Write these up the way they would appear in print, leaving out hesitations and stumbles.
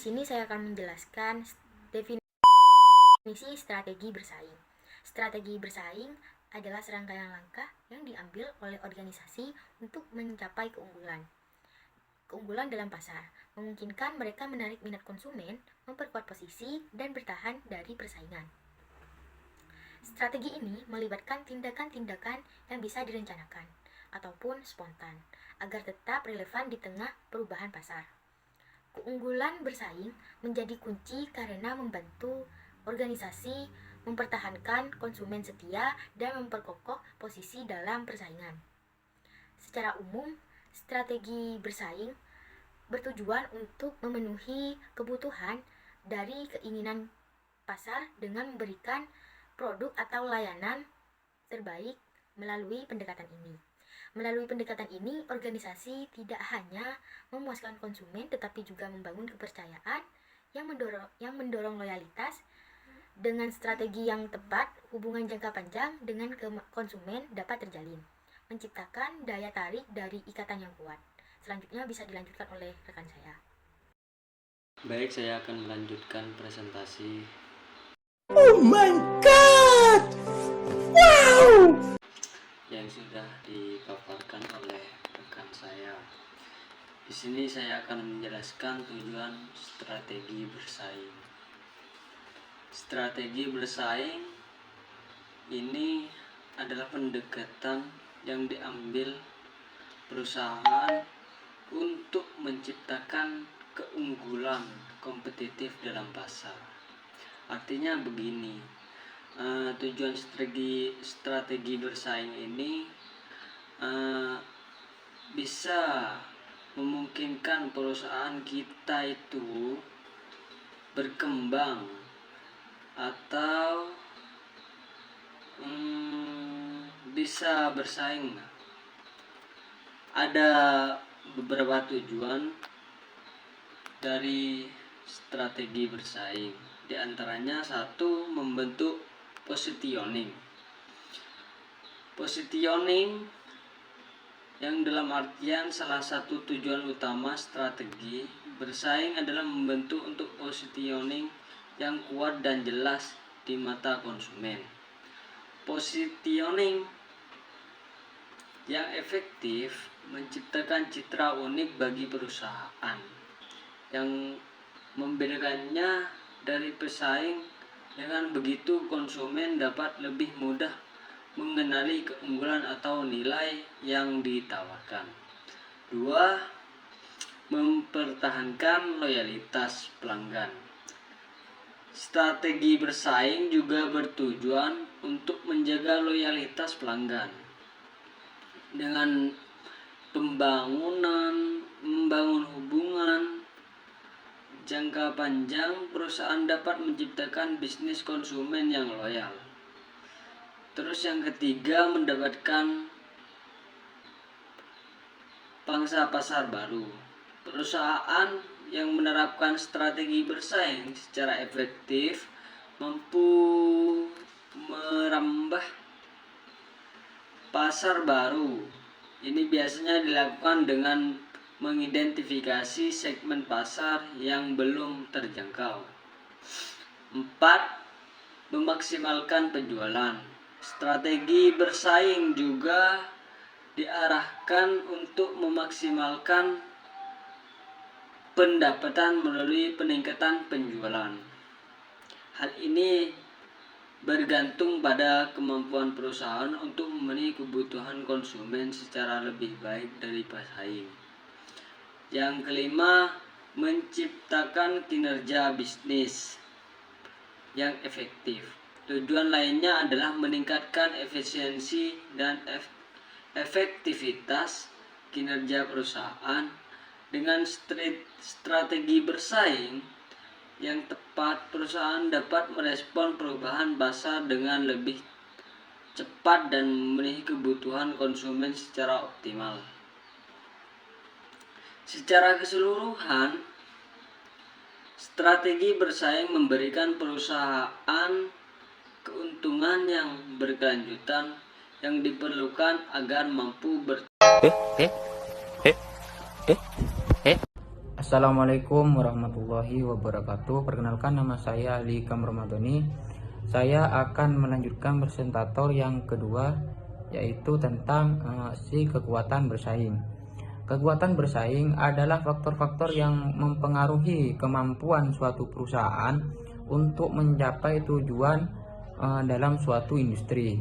sini saya akan menjelaskan definisi strategi bersaing. Strategi bersaing adalah serangkaian langkah yang diambil oleh organisasi untuk mencapai keunggulan. Keunggulan dalam pasar memungkinkan mereka menarik minat konsumen, memperkuat posisi, dan bertahan dari persaingan. Strategi ini melibatkan tindakan-tindakan yang bisa direncanakan ataupun spontan agar tetap relevan di tengah perubahan pasar. Keunggulan bersaing menjadi kunci karena membantu organisasi mempertahankan konsumen setia dan memperkokoh posisi dalam persaingan. Secara umum, strategi bersaing bertujuan untuk memenuhi kebutuhan dari keinginan pasar dengan memberikan produk atau layanan terbaik melalui pendekatan ini. Melalui pendekatan ini, organisasi tidak hanya memuaskan konsumen tetapi juga membangun kepercayaan yang mendorong loyalitas. Dengan strategi yang tepat, hubungan jangka panjang dengan konsumen dapat terjalin, menciptakan daya tarik dari ikatan yang kuat. Selanjutnya bisa dilanjutkan oleh rekan saya. Baik, saya akan melanjutkan presentasi. Oh my god! Wow! Yang sudah dipaparkan oleh rekan saya. Di sini saya akan menjelaskan tujuan strategi bersaing. Strategi bersaing ini adalah pendekatan yang diambil perusahaan untuk menciptakan keunggulan kompetitif dalam pasar. Artinya begini, tujuan strategi bersaing ini bisa memungkinkan perusahaan kita itu berkembang atau bisa bersaing. Ada beberapa tujuan dari strategi bersaing. Di antaranya satu, membentuk positioning. Positioning yang dalam artian salah satu tujuan utama strategi bersaing adalah membentuk untuk positioning yang kuat dan jelas di mata konsumen. Positioning yang efektif menciptakan citra unik bagi perusahaan yang membedakannya dari pesaing. Dengan begitu konsumen dapat lebih mudah mengenali keunggulan atau nilai yang ditawarkan. 2. Mempertahankan loyalitas pelanggan. Strategi bersaing juga bertujuan untuk menjaga loyalitas pelanggan. Dengan membangun hubungan jangka panjang, perusahaan dapat menciptakan bisnis konsumen yang loyal. Terus yang ketiga, mendapatkan pangsa pasar baru. Perusahaan yang menerapkan strategi bersaing secara efektif mampu merambah pasar baru. Ini biasanya dilakukan dengan mengidentifikasi segmen pasar yang belum terjangkau. 4. Memaksimalkan penjualan. Strategi bersaing juga diarahkan untuk memaksimalkan pendapatan melalui peningkatan penjualan. Hal ini bergantung pada kemampuan perusahaan untuk memenuhi kebutuhan konsumen secara lebih baik dari pesaing. Yang kelima, menciptakan kinerja bisnis yang efektif. Tujuan lainnya adalah meningkatkan efisiensi dan efektivitas kinerja perusahaan. Dengan strategi bersaing yang tepat, perusahaan dapat merespon perubahan pasar dengan lebih cepat dan memenuhi kebutuhan konsumen secara optimal. Secara keseluruhan, strategi bersaing memberikan perusahaan keuntungan yang berkelanjutan yang diperlukan agar mampu Assalamualaikum warahmatullahi wabarakatuh. Perkenalkan, nama saya Ali Ikam Ramadhani. Saya akan melanjutkan presentator yang kedua, yaitu tentang si kekuatan bersaing. Kekuatan bersaing adalah faktor-faktor yang mempengaruhi kemampuan suatu perusahaan untuk mencapai tujuan dalam suatu industri.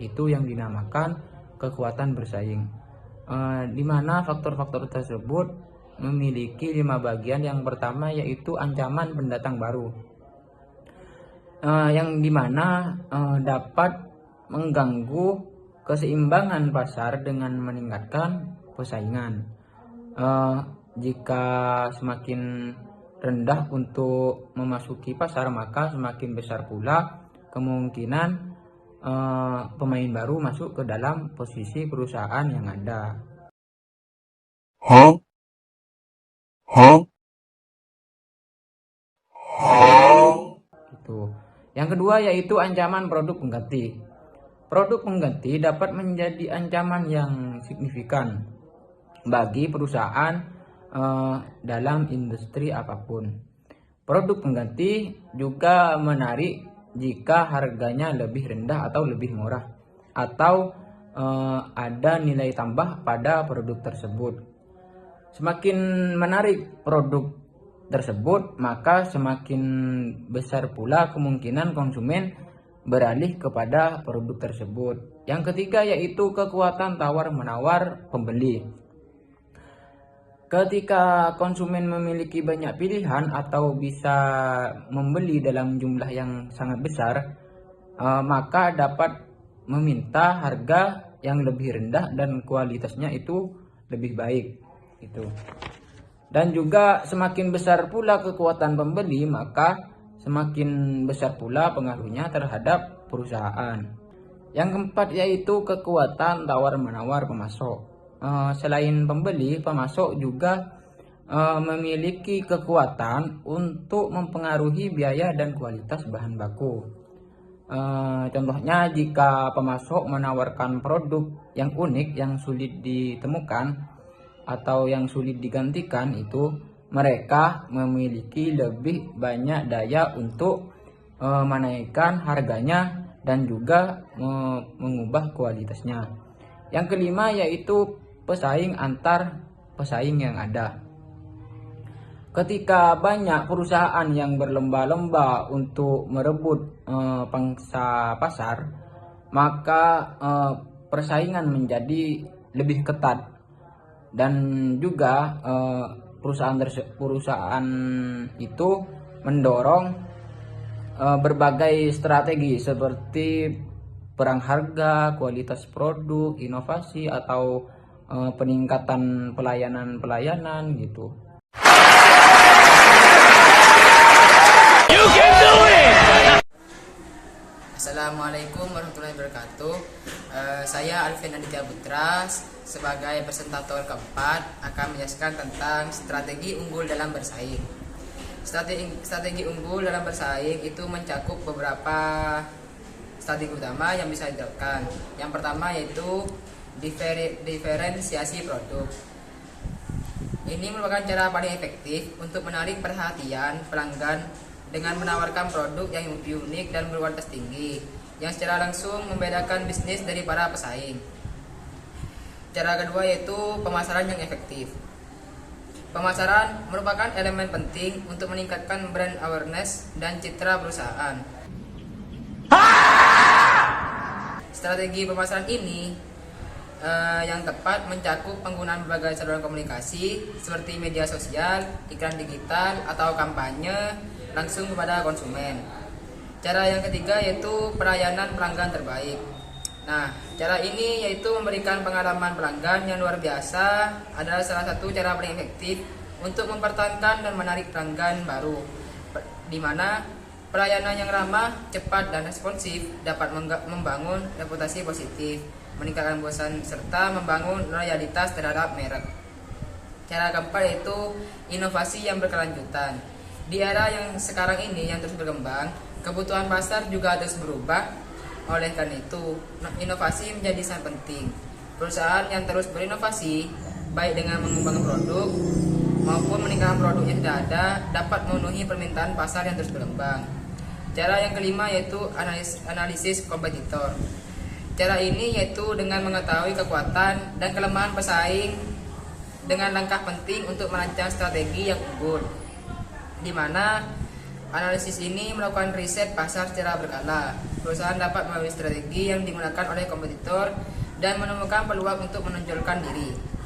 Itu yang dinamakan kekuatan bersaing. Di mana faktor-faktor tersebut memiliki 5 bagian. Yang pertama yaitu ancaman pendatang baru, yang dimana dapat mengganggu keseimbangan pasar dengan meningkatkan persaingan. Jika semakin rendah untuk memasuki pasar, maka semakin besar pula kemungkinan pemain baru masuk ke dalam posisi perusahaan yang ada. Gitu. Yang kedua yaitu ancaman produk pengganti. Produk pengganti dapat menjadi ancaman yang signifikan bagi perusahaan dalam industri apapun. Produk pengganti juga menarik jika harganya lebih rendah atau lebih murah, atau ada nilai tambah pada produk tersebut. Semakin menarik produk tersebut, maka semakin besar pula kemungkinan konsumen beralih kepada produk tersebut. Yang ketiga yaitu kekuatan tawar-menawar pembeli. Ketika konsumen memiliki banyak pilihan atau bisa membeli dalam jumlah yang sangat besar, maka dapat meminta harga yang lebih rendah dan kualitasnya itu lebih baik. Gitu. Dan juga semakin besar pula kekuatan pembeli, maka semakin besar pula pengaruhnya terhadap perusahaan. Yang keempat yaitu kekuatan tawar-menawar pemasok. Selain pembeli, pemasok juga memiliki kekuatan untuk mempengaruhi biaya dan kualitas bahan baku. Contohnya, jika pemasok menawarkan produk yang unik, yang sulit ditemukan atau yang sulit digantikan, itu mereka memiliki lebih banyak daya untuk menaikkan harganya dan juga mengubah kualitasnya. Yang kelima yaitu pesaing antar pesaing yang ada. Ketika banyak perusahaan yang berlomba-lomba untuk merebut pangsa pasar, maka persaingan menjadi lebih ketat, dan juga perusahaan itu mendorong berbagai strategi seperti perang harga, kualitas produk, inovasi, atau peningkatan pelayanan gitu. Assalamualaikum warahmatullahi wabarakatuh. Saya Alvin Aditya Putra sebagai presentator keempat akan menjelaskan tentang strategi unggul dalam bersaing. Strategi unggul dalam bersaing itu mencakup beberapa strategi utama yang bisa diterapkan. Yang pertama yaitu diferensiasi produk. Ini merupakan cara paling efektif untuk menarik perhatian pelanggan dengan menawarkan produk yang unik dan berkualitas tinggi, yang secara langsung membedakan bisnis dari para pesaing. Cara kedua yaitu pemasaran yang efektif. Pemasaran merupakan elemen penting untuk meningkatkan brand awareness dan citra perusahaan. Strategi pemasaran ini yang tepat mencakup penggunaan berbagai saluran komunikasi seperti media sosial, iklan digital, atau kampanye langsung kepada konsumen. Cara yang ketiga yaitu pelayanan pelanggan terbaik. Nah, cara ini yaitu memberikan pengalaman pelanggan yang luar biasa adalah salah satu cara paling efektif untuk mempertahankan dan menarik pelanggan baru, di mana pelayanan yang ramah, cepat, dan responsif dapat membangun reputasi positif, meningkatkan bosan, serta membangun loyalitas terhadap merek. Cara keempat yaitu inovasi yang berkelanjutan. Di era yang sekarang ini yang terus berkembang, kebutuhan pasar juga terus berubah. Oleh karena itu, inovasi menjadi sangat penting. Perusahaan yang terus berinovasi, baik dengan mengembangkan produk, maupun meningkatkan produk yang sudah ada dapat memenuhi permintaan pasar yang terus berkembang. Cara yang kelima yaitu analisis kompetitor. Cara ini yaitu dengan mengetahui kekuatan dan kelemahan pesaing dengan langkah penting untuk merancang strategi yang unggul, di mana analisis ini melakukan riset pasar secara berkala. Perusahaan dapat melalui strategi yang digunakan oleh kompetitor dan menemukan peluang untuk menonjolkan diri.